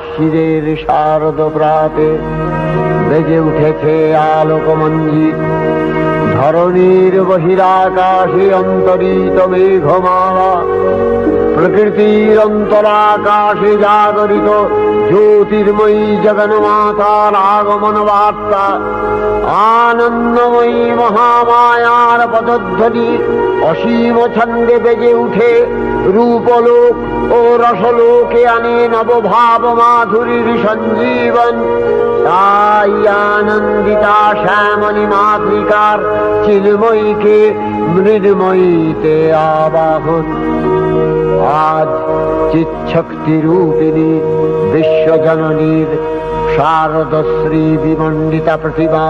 শিরের শারদ প্রাতে বেজে উঠেছে আলোকমঞ্জিত। ধরণীর বহিরাকাশে অন্তরিত মেঘমালা, প্রকৃতির অন্তরাকাশে জাগরিত জ্যোতির্ময়ী জগন্মাতার আগমন বার্তা। আনন্দময়ী মহামায়ার পদধ্বনি অসীম ছন্দে বেজে উঠে রূপলোক ও রসলোকে আনে নবভাব মাধুরীর সঞ্জীবন। তাই আনন্দিতা শ্যামলী মাতৃকার চিন্ময়ীকে মৃন্ময়ীতে আবাহন। আজ চিৎশক্তি রূপিণী বিশ্বজননীর শারদশ্রী বিমণ্ডিতা প্রতিমা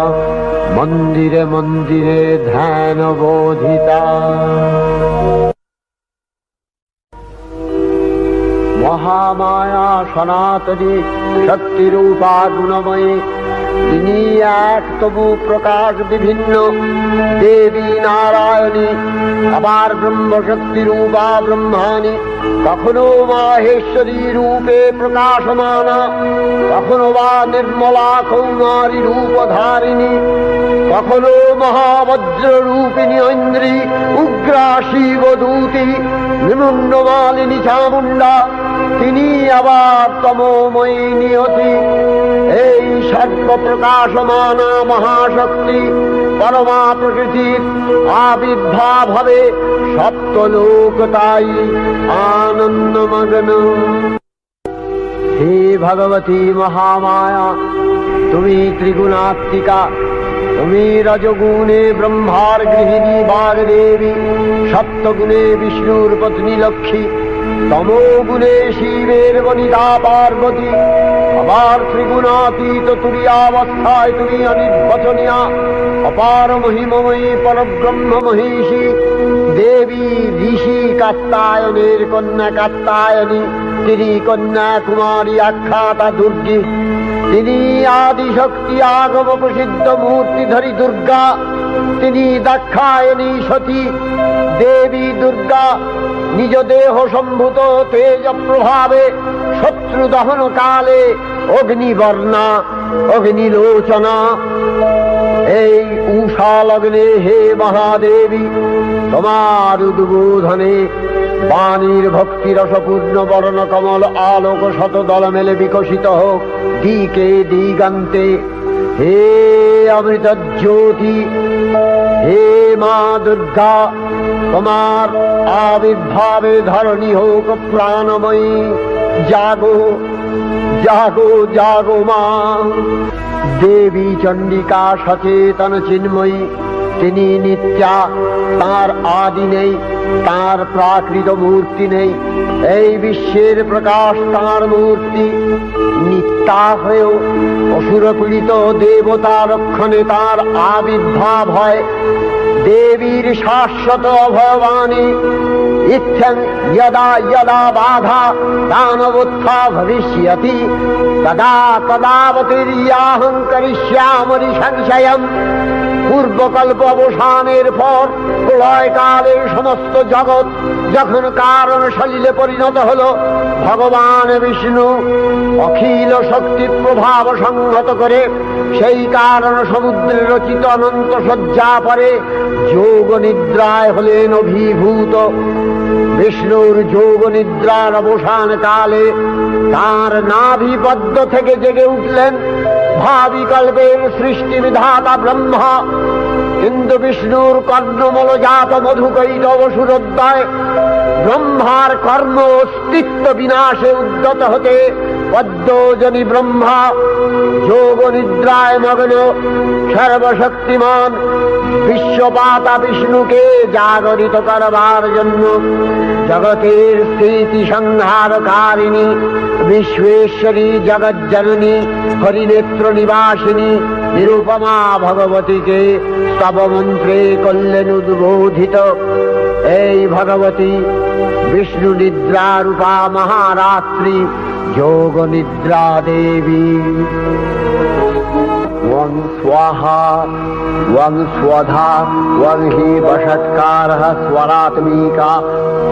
মন্দিরে মন্দিরে ধ্যান বোধিতা। মহামায়া সনাতনী শক্তিরূপা গুণময়ী, তিনি এক তবু প্রকাশ বিভিন্ন দেবী নারায়ণী, আবার ব্রহ্মশক্তি রূপা ব্রহ্মাণী, কখনো মাহেশ্বরী রূপে প্রকাশমানা, কখনো বা নির্মলা কৌমারী রূপধারিণী, কখনো মহাবজ্র রূপিণী ঐন্দ্রী, উগ্রা শিবদূতি, নিমুন্নমালিনী চামুণ্ডা, তিনি আবার তমোময়ী নিয়তি। এই সর্ব প্রকাশমানা মহাশক্তি পরমা প্রকৃতির আবির্ভাব হবে সপ্তলোক তাই আনন্দমগ্ন। হে ভগবতী মহামায়া, তুমি ত্রিগুণাত্মিকা, তুমি রজগুণে ব্রহ্মার গৃহিণী বাগদেবী, সপ্তগুণে বিষ্ণুর পত্নী লক্ষ্মী, তমোগুণে শিবের বনিতা পার্বতী, আবার ত্রিগুণাতীত তুরীয়াবস্থায় তুমি অনির্বচনীয়া অপার মহিমময়ী পরব্রহ্ম মহিষী দেবী। ঋষি কাত্যায়নের কন্যা কাত্যায়নী, তিনি কন্যা কুমারী আখ্যাতা দুর্গী, তিনি আদিশক্তি আগম প্রসিদ্ধ মূর্তিধরী দুর্গা, তিনি দাক্ষায়ণী সতী দেবী দুর্গা। নিজ দেহ সম্ভূত তেজ প্রভাবে শত্রু দহন কালে অগ্নিবর্ণা অগ্নিলোচনা। এই উষা লগ্নে হে মহাদেবী, তোমার উদ্বোধনে বাণীর ভক্তি রসপূর্ণ বর্ণ কমল আলোক শত দল মেলে বিকশিত হোক দিকে দিগান্তে। হে অমৃত জ্যোতি, হে মা দুর্গা, তোমার আবির্ভাবে ধরণী হোক প্রাণময়ী। জাগো জাগো জাগো মা। দেবী চণ্ডিকা সচেতন চিন্ময়ী, তিনি নিত্যা, তার আদি নেই, তার প্রাকৃত মূর্তি নেই। এই বিশ্বের প্রকাশ তার মূর্তি। নিত্যা হয়েও অসুরপীড়িত দেবতা রক্ষণে তার আবির্ভাব হয়। দেবীর শাশ্বত অভয়বাণী ইত্যং যদা যদা বাধা দানবোত্থা ভবিষ্যতি তদা তদাবতীর্যাহং করিষ্যামি সংশয়ম। পূর্বকল্প অবসানের পর প্রলয়কালে সমস্ত জগৎ যখন কারণ সলিলে পরিণত হল, ভগবান বিষ্ণু অখিল শক্তি প্রভাব সংহত করে সেই কারণ সমুদ্রে রচিত অনন্ত শয্যা পরে যোগ নিদ্রায় হলেন অভিভূত। বিষ্ণুর যোগ নিদ্রার অবসান কালে তার নাভিপদ্ম থেকে জেগে উঠলেন ভাবিকল্পের সৃষ্টি বিধাতা ব্রহ্মা। কিন্তু বিষ্ণুর কর্ণমলজাত মধুকৈটব সুরোদ্দয় ব্রহ্মার কর্ম অস্তিত্ব বিনাশে উদ্যত হতে পদ্মজনী ব্রহ্মা যোগ নিদ্রায় মগ্ন সর্বশক্তিমান বিশ্বপাতা বিষ্ণুকে জাগরিত করবার জন্য জগতের স্থিতি সংহারকারিণী বিশ্বেশ্বরী জগজ্জননী হরিনেত্র নিবাসিনী নিরুপমা ভগবতীকে স্তব মন্ত্রে করলেন উদ্বোধিত। এই ভগবতী বিষ্ণু নিদ্রা রূপা মহারাত্রি যোগ নিদ্রা দেবী। त्वं स्वाहा त्वं स्वधा त्वं हि वषट्कारः स्वरात्मिका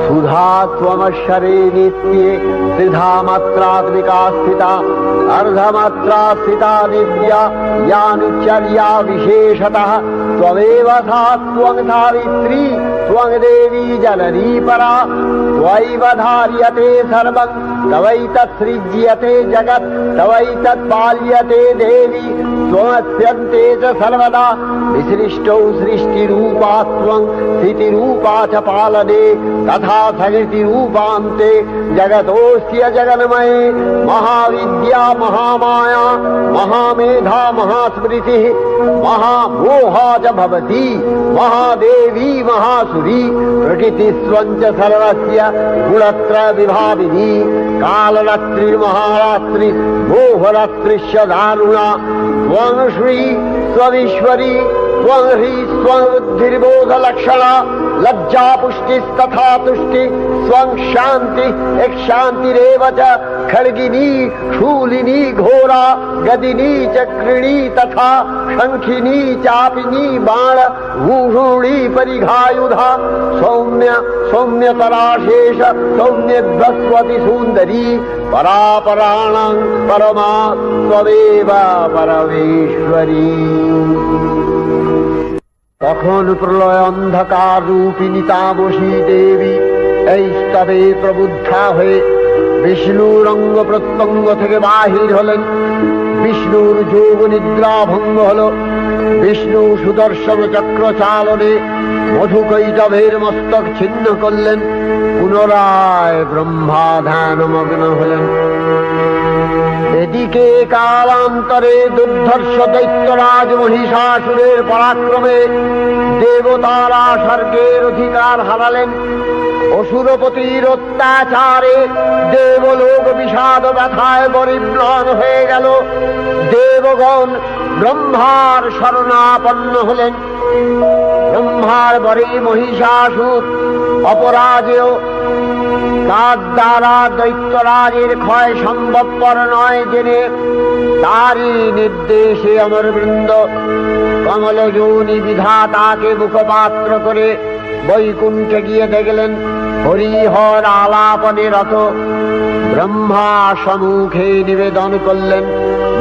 सुधा त्वमक्षरे नित्ये त्रिधा मात्रात्मिका स्थिता अर्धमात्रा स्थिता दिव्या यानुचर्या विशेषतः त्वमेव सा त्वं सावित्री त्वं देवी जननी परा त्वयैव धार्यते सर्वं तवैतत्सृज्यते जगत् तवैतत्पाल्यते देवी त्वमस्यन्ते च सर्वदा विसृष्टौ सृष्टिरूपा त्वं स्थितिरूपा च पालने तथा सकृतिरूपान्ते जगतोऽस्य जगन्मये महाविद्या महामाया महामेधा महास्मृतिः महामोहा च भवति महादेवी महासुरी प्रकृतिस्त्वं च सर्वस्य गुणत्रय विभाविनी कालरात्रिर्महारात्रि मोहरात्रिश्च दारुणा त्वं श्री स्वमीश्वरी त्वं ह्री स्वबुद्धिर्बोधलक्षणा लज्जा पुष्टिस्तथा तुष्टि स्वं शान्ति एक शान्तिरेव च खड्गिनी शूलिनी घोरा गदिनी चक्रिणी तथा शंखिनी चापिनी बाण भूषुणी परिघायुधा सौम्य सौम्यतराशेष सौम्य बृहस्पति सुंदरी परापराणां परमा त्वमेव परमेश्वरी। তখন প্রলয় অন্ধকার রূপিণী তামসী দেবী এই স্তবে প্রবুদ্ধা হয়ে বিষ্ণুর অঙ্গ প্রত্যঙ্গ থেকে বাহির হলেন। বিষ্ণুর যোগ নিদ্রা ভঙ্গ হল। বিষ্ণু সুদর্শন চক্র চালনে মধুকৈটভের মস্তক ছিন্ন করলেন। পুনরায় ব্রহ্মা ধ্যানমগ্ন হলেন। এদিকে কালান্তরে দুর্ধর্ষ দৈত্যরাজ মহিষাসুরের পরাক্রমে দেবতারা স্বর্গের অধিকার হারালেন। অসুরপতির অত্যাচারে দেবলোক বিষাদ ব্যথায় পরিম্লান হয়ে গেল। দেবগণ ব্রহ্মার শরণাপন্ন হলেন। ব্রহ্মার বরে মহিষাসুর অপরাজেয়, তার দ্বারা দৈত্যরাজের ক্ষয় সম্ভবপর নয় জেনে তারই নির্দেশে অমরবৃন্দ কমলযোনি বিধাতাকে মুখপাত্র করে বৈকুণ্ঠে গিয়ে দেখলেন হরিহর আলাপনে রত। ব্রহ্মা সম্মুখে নিবেদন করলেন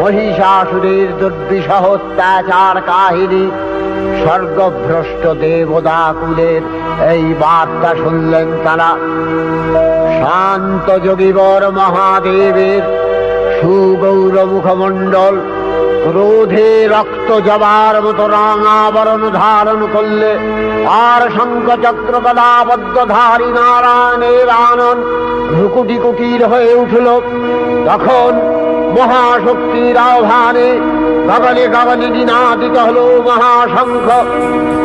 মহিষাসুরের দুর্বিষহ অত্যাচার কাহিনী। স্বর্গভ্রষ্ট দেবদাকুলের এই বার্তা শুনলেন তারা। শান্ত যোগীবর মহাদেবের সুগৌর মুখমণ্ডল ক্রোধে রক্ত জবার মতো রাঙাবরণ ধারণ করলে, আর শঙ্খ চক্র গদাবদ্ধধারী নারায়ণের আনন ভ্রুকুটি কুটির হয়ে উঠল। তখন মহাশক্তির আহ্বানে গগনে গগনে নিনাদিত হল মহাশঙ্খ।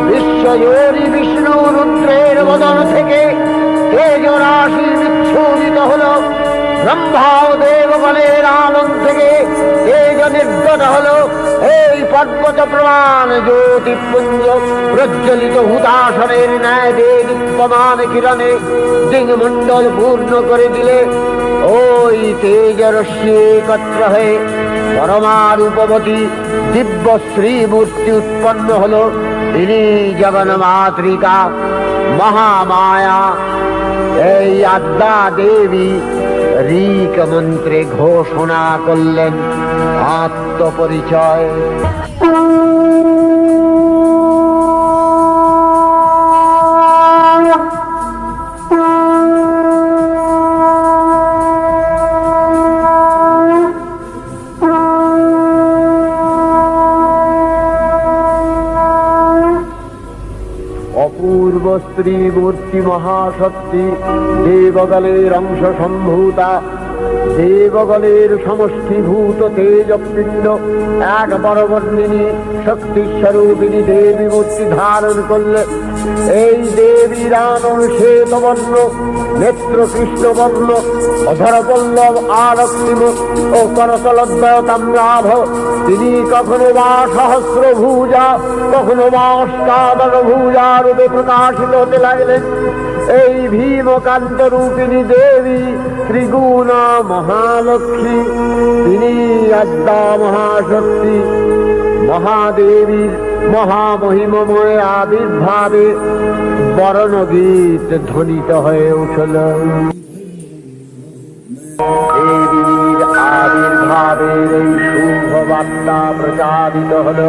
বিশ্বজোরি বিষ্ণু রুদ্রের বদন থেকে তেজ রাশি বিচ্ছুরিত হল। ব্রহ্মা ও দেবগণের আনন্দ থেকে তেজ নির্গত হল। এই পর্বত প্রমাণ জ্যোতিপুঞ্জ প্রজ্বলিত হুতাসনের ন্যায় দীপ্যমান কিরণে দিংমণ্ডল পূর্ণ করে দিলে ওই তেজ রশ্মি একত্র হয়ে পরমারূপবতী দিব্য শ্রীমূর্তি উৎপন্ন হল। তিনি জগন্মাতৃকা মহামায়া। এই আদ্যা দেবী ঋক মন্ত্রে ঘোষণা করলেন আত্মপরিচয়। অপূর্ব স্ত্রী মূর্তি মহাশক্তি দেবগণের অংশ সম্ভূতা, দেবগণের সমষ্টিভূত তেজপিণ্ড এক বরবর্ণিনী শক্তিস্বরূপিণী দেবী মূর্তি ধারণ করলে। এই দেবীর আনন শ্বেতবর্ণ, নেত্র কৃষ্ণবর্ণ, অধরপল্লব আরক্তিম ও করতলদ্বয় তাম্রাভ। তিনি কখনো বা সহস্র ভুজা, কখনো বা অষ্টাদশ ভুজা রূপে প্রকাশিত হতে লাগলেন। এই ভীমকান্ত রূপিণী দেবী ত্রিগুণা মহালক্ষ্মী। তিনি আদ্যা মহাশক্তি মহাদেবীর মহামহিমময় আবির্ভাবে বরণগীত ধ্বনিত হয়ে উঠল। দেবীর আবির্ভাবের এই শুভ বার্তা প্রচারিত হল।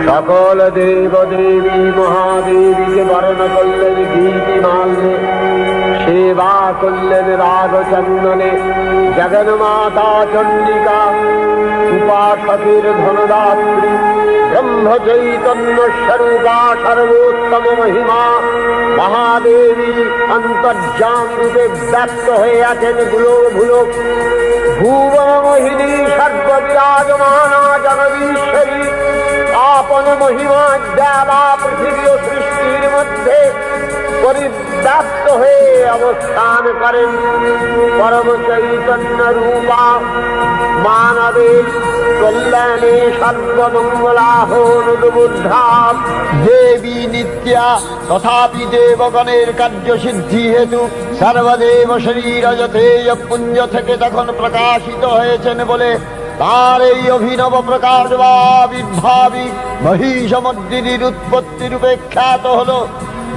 সকল দেব দেবী মহাদেবীকে বরণ করলেন গীতিমাল্যে, সেবা করলেন রাগচন্দনে। জগন্মাতা চণ্ডিকা উপাসকের ধনদাত্রী, ব্রহ্ম চৈতন্য স্বরূপা সর্বোত্তম মহিমা মহাদেবী অন্তর্যামী রূপে ব্যক্ত হয়ে আছেন ভুলো ভুবন মোহিনী সর্ববিরাজমানা জগদীশ্বরী। আপন মহিমা দেবা পৃথিবী ও সৃষ্টির মধ্যে পরিব্যাপ্ত হয়ে অবস্থান করেন। পরম চৈতন্য রূপা মানবের কল্যাণে সর্বমঙ্গলাহনুদ্বুদ্ধা দেবী নিত্যা। তথাপি দেবগণের কার্যসিদ্ধি হেতু সর্বদেব শরীর যথেয় পুঞ্জ থেকে তখন প্রকাশিত হয়েছেন বলে তার এই অভিনব প্রকাশ বা আবির্ভাবী মহিষমর্দিনীর উৎপত্তি রূপে খ্যাত হল।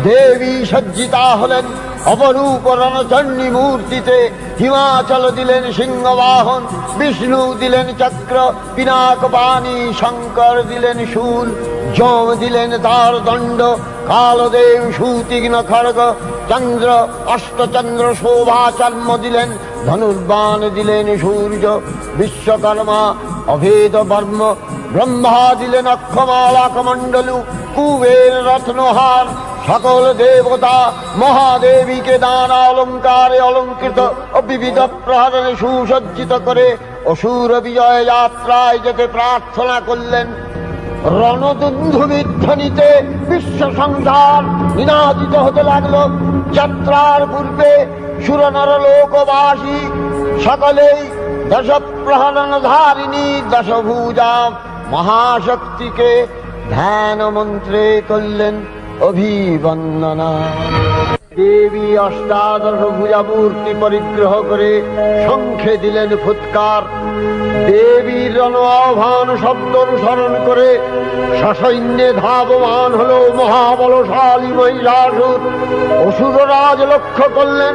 দেবী সজ্জিতা হলেন অপরূপ রণচণ্ডী মূর্তিতে। হিমাচল দিলেন সিংহবাহন, বিষ্ণু দিলেন চক্র পিনাক পানি, শঙ্কর দিলেন শূল, যম দিলেন তার দণ্ড, কালদেব সুতীক্ষ্ণ খড়গ, চন্দ্র অষ্টচন্দ্র শোভা চর্ম দিলেন, ধনুর্বাণ দিলেন সূর্য, বিশ্বকর্মা অভেদ বর্ম, ব্রহ্মা দিলেন অক্ষমালা কমণ্ডলু, কুবের রত্নহার। সকল দেবতা মহাদেবীকে নানা অলঙ্কারে অলঙ্কৃত ও বিবিধ প্রহরণে সুসজ্জিত করে অসুর বিজয় যাত্রায় যেতে প্রার্থনা করলেন। রণদুন্ধুবির ধ্বনিতে বিশ্ব সংসার নিনাদিত হতে লাগলো। যাত্রার পূর্বে সুরনর লোকবাসী সকলেই দশ প্রহরণ ধারিণী দশভুজা মহাশক্তিকে ধ্যান মন্ত্রে করলেন অভিবন্দনা। দেবী অষ্টাদশ ভুজা মূর্তি পরিগ্রহ করে শঙ্খে দিলেন ফুৎকার। দেবীর রণ আহ্বান শব্দ অনুসরণ করে সসৈন্যে ধাবমান হল মহাবলশালী মহিষাসুর। অসুররাজ লক্ষ্য করলেন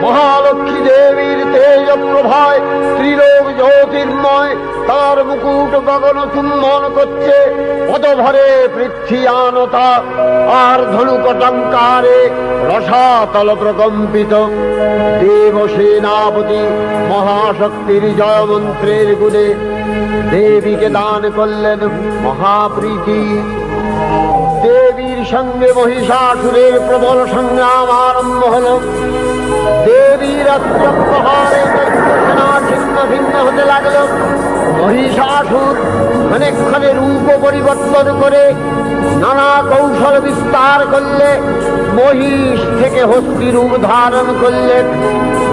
মহালক্ষ্মী দেবীর তেজ প্রভায় ত্রিলোক জ্যোতির্ময় তার মুকুট গগন চুম্বন করছে। পদভরে পৃথ্বীয়ানতা আর ধনুকটঙ্কারে রসাতল প্রকম্পিত। দেব সেনাপতি মহাশক্তির জয় মন্ত্রের গুণে দেবীকে দান করলেন মহাপ্রীতি। দেবীর সঙ্গে মহিষাসুরের প্রবল সংগ্রাম আরম্ভ হল। দেবীর অস্ত্র প্রহারে সেনা ছিন্ন ভিন্ন হতে লাগল। মহিষাসুর ক্ষণে রূপ পরিবর্তন করে নানা কৌশল বিস্তার করলে মহিষ থেকে হস্তি রূপ ধারণ করলেন।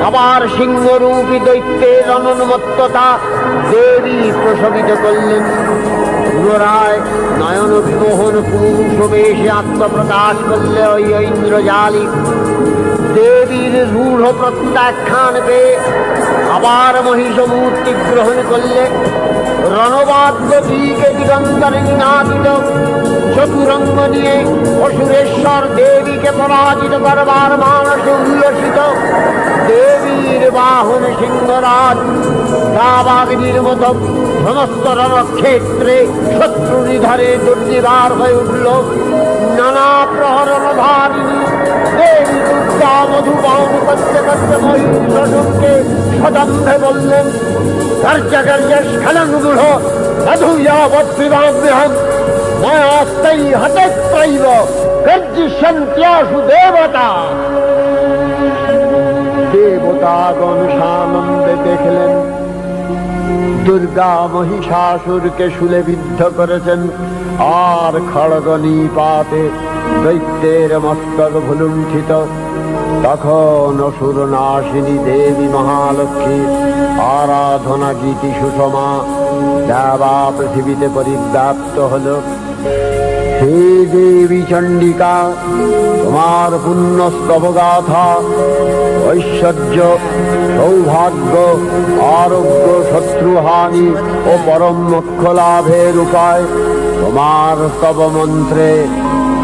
আবার সিংহরূপী দৈত্যের অনুন্মত্ততা দেবী প্রশমিত করলেন। পুনরায় নয়ন বিমোহন পুরুষ বেশে আত্মপ্রকাশ করলে ওই ইন্দ্রজালী। দেবীর রূঢ় প্রত্যাখ্যান পেয়ে আবার মহিষ মূর্তি গ্রহণ করলে। রণবাদ্য দিকে দিগন্তরে নিনাদিত চতুরঙ্গ নিয়ে অসুরেশ্বর দেবীকে পরাজিত করবার মানসে উল্লসিত। দেবীর বাহন সিংহরাজ দাবাগ্নির মতো সমস্ত রণক্ষেত্রে শত্রু নিধরে দুর্নিবার হয়ে উঠল। নানা প্রহরণ ধারিণী দেবী দুর্গা মধুপান করতে করতে মহিষাসুরকে সদম্ভে বললেন, কার্য স্খলন গূঢ় সাধুয়াবৎবিবাম্যহম মায়াস্তাই হতত্রৈব গর্জিষ্যন্ত্যাসু দেবতা। দেবতাগণ সানন্দে দেখলেন দুর্গা মহিষাসুরকে শুলে বিদ্ধ করেছেন, আর খড়গ নিপাতে দৈত্যের মস্তক ভুলুণ্ঠিত। তখন অসুর নাশিনী দেবী মহালক্ষ্মী আরাধনা গীতি সুষমা দেবা পৃথিবীতে পরিব্যাপ্ত হল। हे देवी चंडिका, तुम्हार पुण्य स्तव गाथा ऐश्वर्य सौभाग्य आरोग्य शत्रुहानि और परम मोक्ष लाभेर उपाय तुम्हार स्तव मंत्रे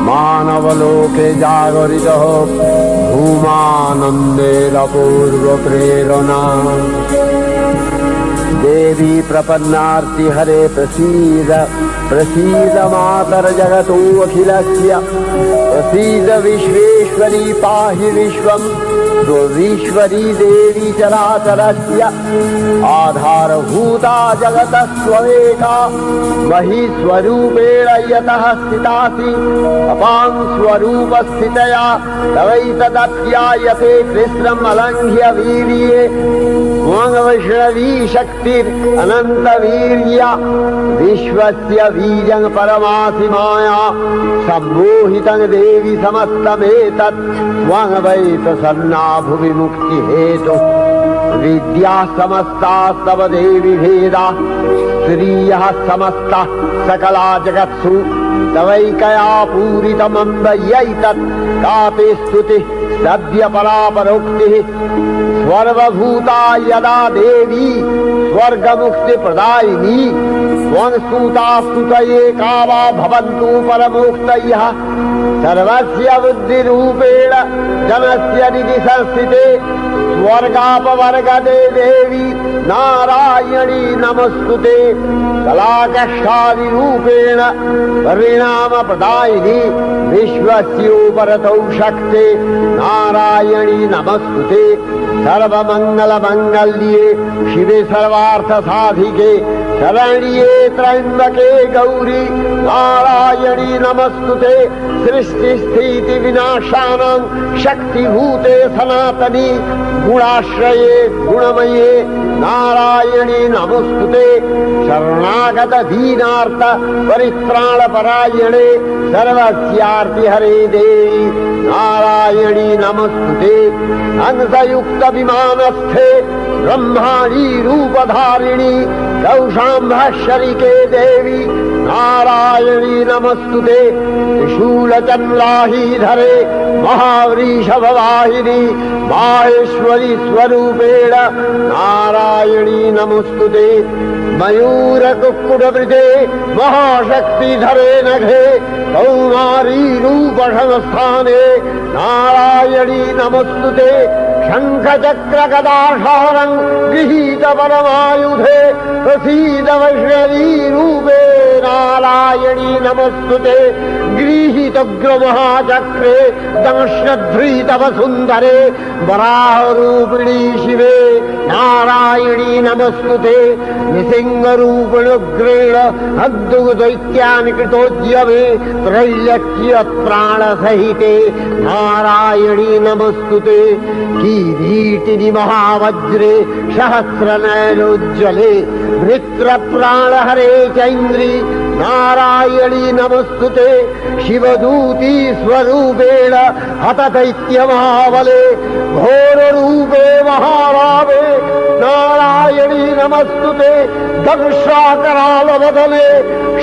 मानव लोके जागरित भूमानंदेर अपूर्व प्रेरणा। देवी प्रपन्नार्ति हरे प्रसीद प्रसीद मातर जगतो अखिलस्य प्रसीद विश्वेश्वरी पाहि विश्वं दुर्वीश्वरी देवी चराचरस्य आधारभूता जगतस्त्वमेका महीस्वरूपेण यतः स्थितासि अपां स्वरूपस्थितया तवैतदप्यायते कृष्णम् अलङ्घ्य वीर्ये वैष्णवी शक्तिर् अनंत वीर्या विश्वस्य बीजं परमासि माया सम्मोहितं देवी समस्तमेतत् त्वं वै प्रसन्ना भुवि मुक्ति हेतु विद्या समस्तास्तव देवी भेदा श्रियः समस्ता सकला जगत्सु तवैकया पूरितमम्ब यैतत् कापि स्तुतिः सद्य परापरोक्तिः सर्वभूता यदा देवी स्वर्ग मुक्ति प्रदायिनी त्वं स्तुता स्तुतये का वा भवन्तु परमोक्तयः सर्वस्य बुद्धिरूपेण जनस्य निधि संस्थिते स्वर्गापवर्गदे देवी नारायणी नमस्तुते कलाकक्षादिरूपेण परिणाम प्रदायिनी विश्वस्योपरतौ शक्ते नारायणी नमस्तुते सर्वमंगल मंगल्ये शिवे सर्वार्थ साधिके शरण्ये त्र्यंबके गौरी नारायणी नमस्तुते सृष्टि स्थिति विनाशानां शक्तिभूते सनातनी गुणाश्रये गुणमये नारायणी नमस्तुते शरणागत दीनार्थ परित्राण परायणे सर्वस्यार्ति हरे देवी नारायणी नमस्तुते अंशयुक्त विमानस्थे ब्रह्माणी रूपधारिणी कौशाम्भशरिके देवी नारायणी नमस्तुते त्रिशूलचन्द्राहीधरे महावृषभवाहिनी माहेश्वरी स्वरूपेण नारायणी नमस्तुते मयूरकुक्कुटवृते महाशक्तिधरे नघे कौमारी रूपसंस्थाने नारायणी नमस्तुते शङ्खचक्रगदाधारं गृहीत परमायुधे प्रसीद वैष्णवी रूपे नारायणी नमस्तुते गृहीतोग्रमहाचक्रे दंशध्रीतवसुन्दरे वराहरूपिणी शिवे नारायणी नमस्तुते निसिंहरूपिणुग्रेण अद्दुदैत्यानि कृतोद्यमे त्रैलक्ष्यप्राणसहिते नारायणी नमस्तुते किरीटिनि महावज्रे सहस्रनयनोज्ज्वले वृत्रप्राणहरे चैन्द्री नारायणी नमस्तुते शिवदूती स्वरूपेण हतदैत्यमहाबले घोररूपे महाभावे नारायणी नमस्तुते दंशाकरालवदने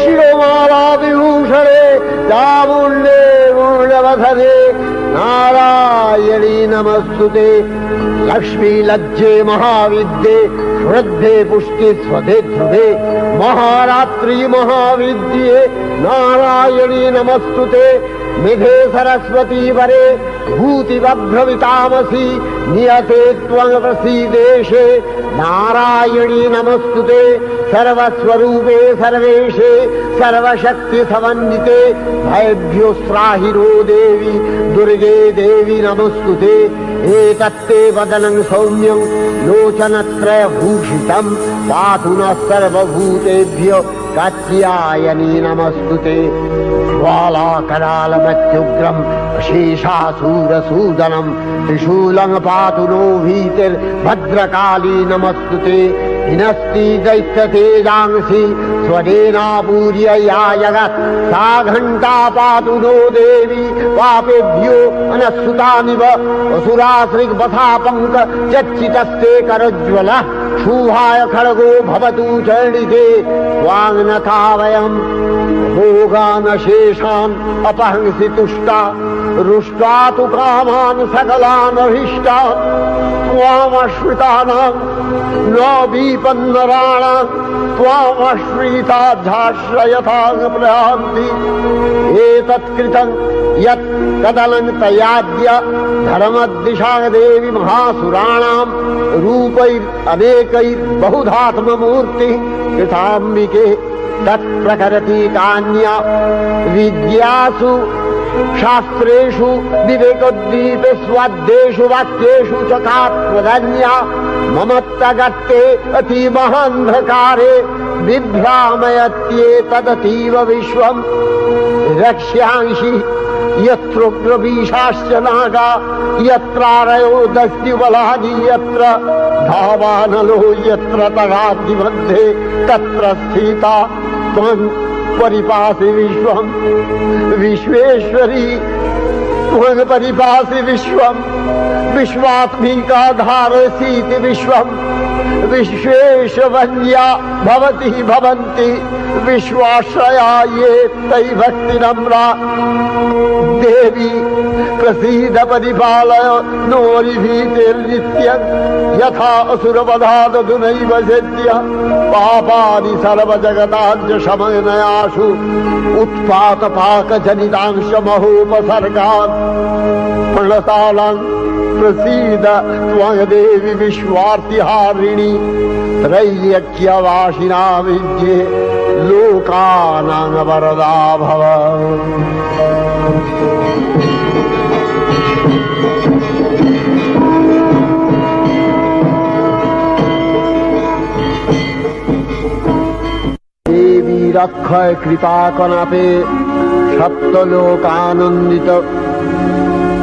शिरोमाला विभूषणे चामुण्डे मूलवधने नारायणी नमस्तुते लक्ष्मी लज्जे महाविद्ये श्रद्धे पुष्टि स्वधे ध्रुवे महारात्रि महाविद्ये नारायणी नमस्तुते मेघे सरस्वती वरे भूतिवभ्रमितामसि नियते त्वं प्रसीदेशे नारायणी नमस्तुते सर्वस्वरूपे सर्वेशे सर्वशक्ति समन्विते भयभ्योस्त्राहिरो देवी दुर्गे देवी नमस्तुते एतत्ते वदनं सौम्यं लोचनत्रयभूषितं पातु नः सर्वभूतेभ्यो कात्यायनी नमस्तुते ज्वालाकरालमत्युग्रं शेषासूरसूदनं त्रिशूलं पातु नो भीतिर्भद्रकाली नमस्तुते हिनस्ति दैत्यतेजांसि स्वदेनापूर्य या जगत् सा घण्टा पातु नो देवी पापेभ्यो अनस्सुतानिव असुराश्रिग्वथा चच्चितस्ते भोगान शेषान् अपहंसि तुष्टा रुष्टा तु कामान् सकलान् अभीष्टान् त्वामश्रितानां न विपन्नराणां त्वामश्रिताध्याश्रयतां प्रयान्ति एतत्कृतं यत् कदलं तयाद्य धर्मदिशा देवी महासुराणां रूपैरनेकैर्बहुधात्ममूर्तिः कृताम्बिके तत्प्रकरति कान्या विद्यासु शास्त्रेषु विवेकोद्दीपे स्वाद्येषु वाक्येषु च का प्रदन्या ममत्तगत्ते अतिमहान्धकारे बिभ्रामयत्येतदतीव विश्वम् रक्ष्यांसि यत्रोग्रवीशाश्च नागा यत्रारयो दस्युबलानि यत्र धावानलो यत्र तगाग्निमध्ये तत्र स्थिता त्वं परिपासि विश्वम् विश्वेश्वरी त्वं परिपासि विश्वम् विश्वात्मिका धारसीति विश्वम् विश्वेशवन्या भवति भवन्ति विश्वाश्रया ये तै भक्तिनम्रा देवी प्रसीद परिपालय नोरिभीतिर्नित्यं यथा असुरवधादधुनैव सेद्य पापानि सर्वजगताञ्च शमनयासु उत्पातपाकजनितांश महोपसर्गान् प्रणतालां प्रसीद त्वं देवी विश्वार्तिहारिणी त्रैलोक्यवासिना विद्ये लोकानां वरदा भव। देवी रक्षय कृपा कनापे सप्तलोकानंदित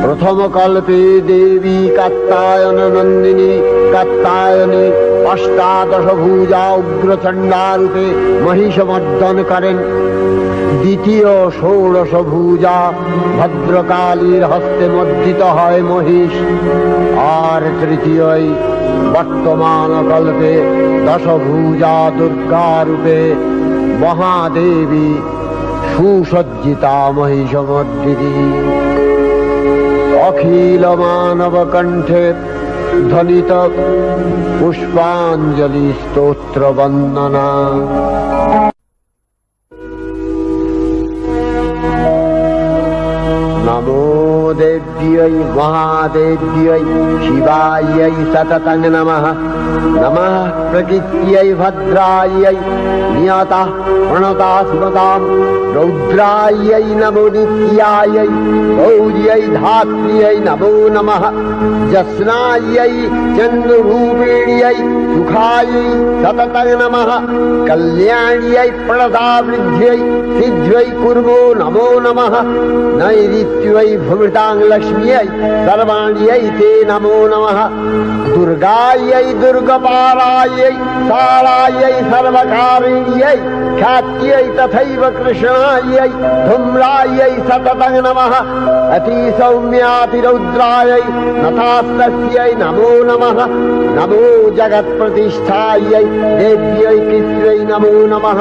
प्रथम कल्पे देवी कात्यायन नंदिनी कात्यायनी अष्टादश भुजा उग्रचंडा रूपे महिषमर्दन करें द्वितीय षोडश भुजा भद्रकालीर हस्ते मर्दित है महिष और तृतीय वर्तमान कल्पे दश भुजा दुर्गा रूपे महादेवी सुसज्जिता महिषमर्दिनी अखिल मानव कंठे ध्वनित पुष्पांजलि स्तोत्र वंदना। नमो देव्यै महादेव्यै शिवायै सततं नमः। नमः प्रकृत्यै भद्रायै नियतः प्रणता स्मतां रौद्रायै नमो नित्यायै गौर्यै धात्र्यै नमो नमः। जस्नायै चन्द्ररूपिण्यै सुखायै सततं नमः। कल्याण्यै प्रणतावृद्ध्यै सिद्ध्यै कुर्मो नमो नमः। नैऋत्यै भूमितां लक्ष्म्यै सर्वाण्यै ते नमो नमः। दुर्गायै दुर्गपारायै सारायै सर्वकारिण्यै ख्यात्यै तथैव कृष्णायै धूम्रायै सततं नमः। अतिसौम्यातिरौद्रायै नतास्तस्यै नमो नमः। नमो जगत्प्रतिष्ठायै देव्यै कृत्यै नमो नमः।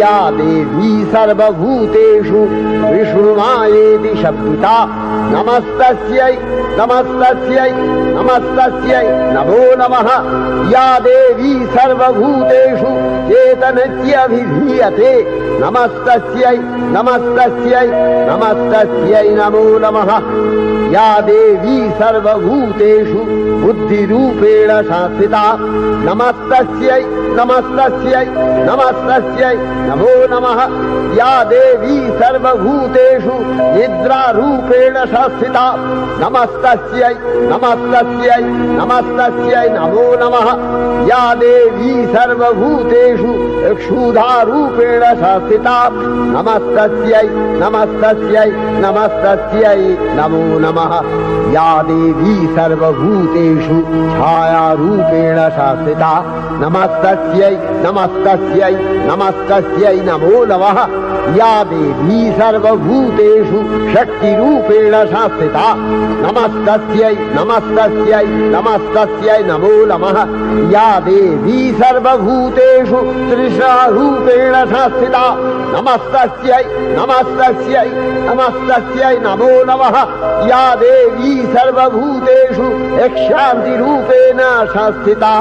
या देवी सर्वभूतेषु विष्णुमायेति शब्दिता नमस्तस्यै नमस्तस्यै नमस्तस्यै नमो नमः। या देवी सर्वभूतेषु चेतनत्यभिधीयते नमस्तस्यै नमस्तस्यै नमस्तस्यै नमो नमः। या देवी सर्वभूतेषु बुद्धिरूपेण संस्थिता नमस्तस्यै नमस्तस्यै नमस्तस्यै नमो नमः। या देवी सर्वभूतेषु निद्रारूपेण संस्थिता नमस्तस्यै नमस्तस्यै नमस्तस्यै नमो नमः। या देवी सर्वभूतेषु क्षुधारूपेण संस्थिता नमस्तस्यै नमस्तस्यै नमस्तस्यै नमो नमः। या देवी सर्वभूतेषु छायारूपेण संस्थिता नमस्तस्यै नमस्तस्यै नमस्तस्यै नमो नमः। या देवी सर्वभूतेषु शक्तिरूपेण रूपेण संस्थिता नमस्तस्यै नमस्तस्यै नमस्तस्यै नमो नमः या देवी सर्वभूतेषु तृष्णारूपेण संस्थिता नमस्तस्यै नमस्तस्यै नमस्तस्यै नमो नमः या देवी सर्वभूतेषु शान्तिरूपेण संस्थिता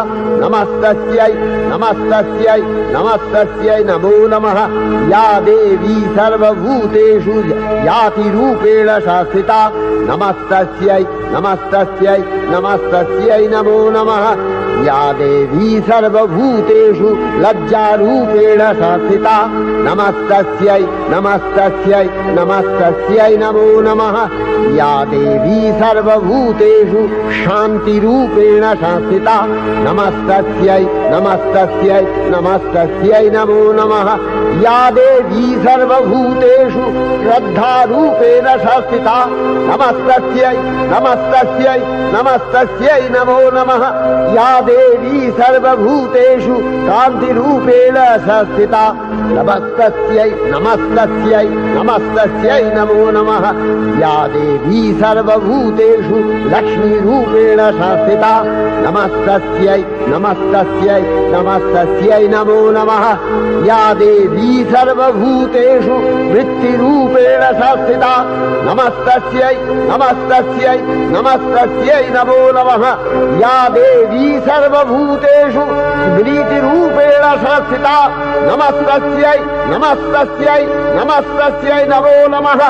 नमस्तस्यै नमस्तस्यै नमस्तस्यै नमो नमः या देवी सर्वभूतेषु यातिरूपेण संस्थिता नमस्तस्यै नमस्तस्यै नमस्तस्यै नमो नमः या देवी सर्वभूतेषु लज्जारूपेण संस्थिता नमस्तस्यै नमस्तस्यै नमस्तस्यै नमो नमः या देवी सर्वभूतेषु शान्तिरूपेण संस्थिता नमस्तस्यै नमस्तस्यै नमस्तस्यै नमो नमः या देवी सर्वभूतेषु श्रद्धारूपेण संस्थिता नमस्तस्यै नमस्तस्यै नमस्तस्यै नमो नमः या देवी सर्वभूतेषु कान्तिरूपेण संस्थिता नमस्तस्यै नमस्तस्यै नमस्तस्यै नमो नमः या देवी सर्वभूतेषु लक्ष्मीरूपेण संस्थिता नमस्तस्यै नमस्तस्यै नमस्तस्यै नमो नमः या देवी सर्वभूतेषु वृत्तिरूपेण संस्थिता नमस्तस्यै नमस्तस्यै नमस्तस्यै नमो नमः या देवी सर्वभूतेषु स्मृतिरूपेण संस्थिता नमस्तस्यै नमस्तस्यै नमस्तस्यै नमो नमः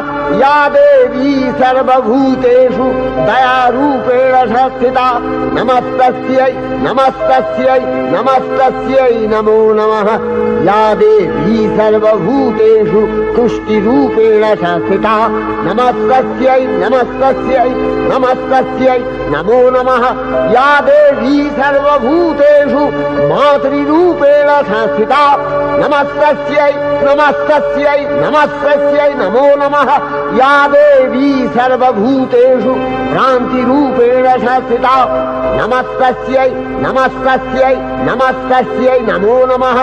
या देवी सर्वभूतेषु दयारूपेण संस्थिता नमस्तस्यै नमस्तस्यै नमस्तस्यै नमो नमः या देवी सर्वभूतेषु तुष्टिरूपेण संस्थिता नमस्तस्यै नमस्तस्यै नमस्तस्यै नमो नमः या देवी सर्वभूतेषु मातृरूपेण संस्थिता नमस्तस्यै नमस्तस्यै नमस्तस्यै नमो नमः या देवी सर्वभूतेषु भ्रान्तिरूपेण संस्थिता नमस्तस्यै नमस्तस्यै नमस्तस्यै नमो नमः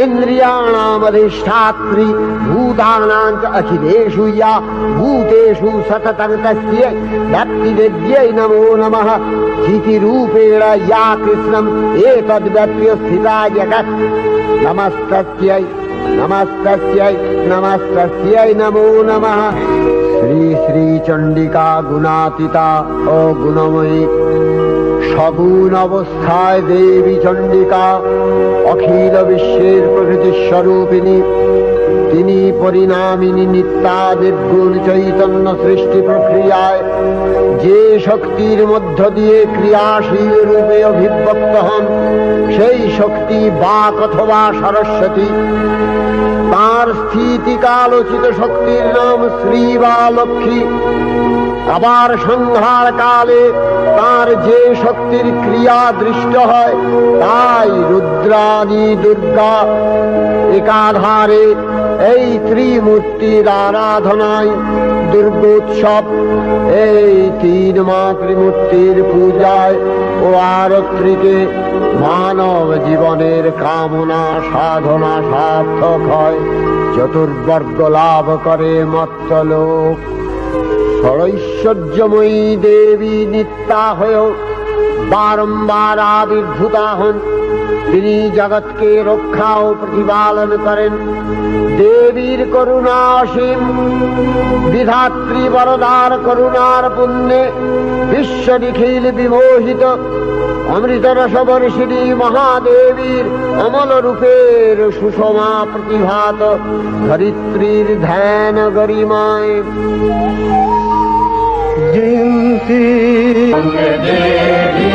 इन्द्रियाणामधिष्ठात्री भूतानां च अखिलेषु या भूतेषु सततं तस्यै भक्तिवेद्यै नमो नमः स्थितिरूपेण या कृष्णम् एतद्व्यप्य स्थिता जगत् नमस्तस्यै नमस्तस्यै नमस्तस्यै नमो नमः श्री श्री चंडिका गुणातीता ओ गुणमयी सगुण अवस्थाय देवी चंडिका अखिल विश्वेर प्रकृति स्वरूपिणी তিনি পরিণামিনী নিত্যা নির্গুণ চৈতন্য সৃষ্টি প্রক্রিয়ায় যে শক্তির মধ্য দিয়ে ক্রিয়াশীল রূপে অভিব্যক্ত হন সেই শক্তি বাক অথবা সরস্বতী। তার স্থিতিকালোচিত শক্তির নাম শ্রী বা লক্ষ্মী। আবার সংহার কালে তার যে শক্তির ক্রিয়া দৃষ্ট হয় তাই রুদ্রাণী দুর্গা। একাধারে এই ত্রিমূর্তির আরাধনায় দুর্গোৎসব, এই তিন মাতৃমূর্তির পূজায় ও আরত্রিকে মানব জীবনের কামনা সাধনা সার্থক হয়, চতুর্বর্গ লাভ করে মর্ত্যলোক। ষড়ৈশ্বর্যময়ী দেবী নিত্যা হয়েও বারম্বার আবির্ভূতা হন। তিনি জগৎকে রক্ষা ও প্রতিপালন করেন। দেবীর করুণা অসীম। বিধাত্রী বরদার করুণার পুণ্যে বিশ্ব নিখিল বিমোহিত। অমৃতরসবর্ষিণী মহাদেবীর অমল রূপের সুষমা প্রতিভাত ধরিত্রীর ধ্যান গরিমায় জয়ন্তী দেবী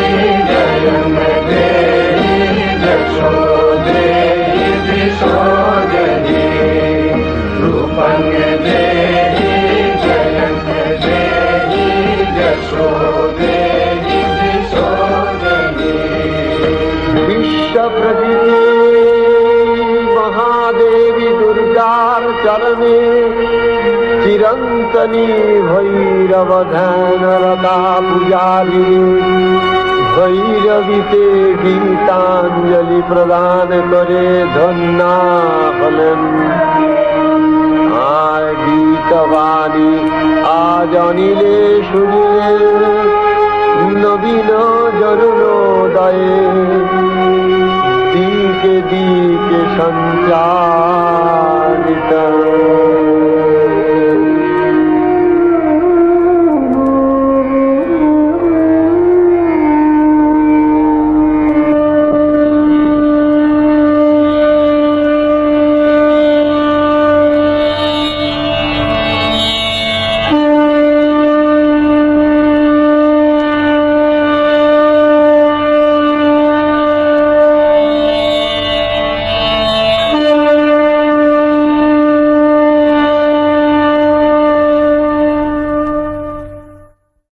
বিশ্ব প্রকৃতি মহাদেবী দুর্গার চরণে চিরন্তনী ভৈরব ধ্যানরতা পূজারী ভৈরবীতে গীতাঞ্জলি প্রদান করে ধন্যা হলেন। আর গীত অমৃতবাণী আজ অনিলে শুনিয়ে নবীন জরুণোদয়ে দিকে দিকে সঞ্চারিত।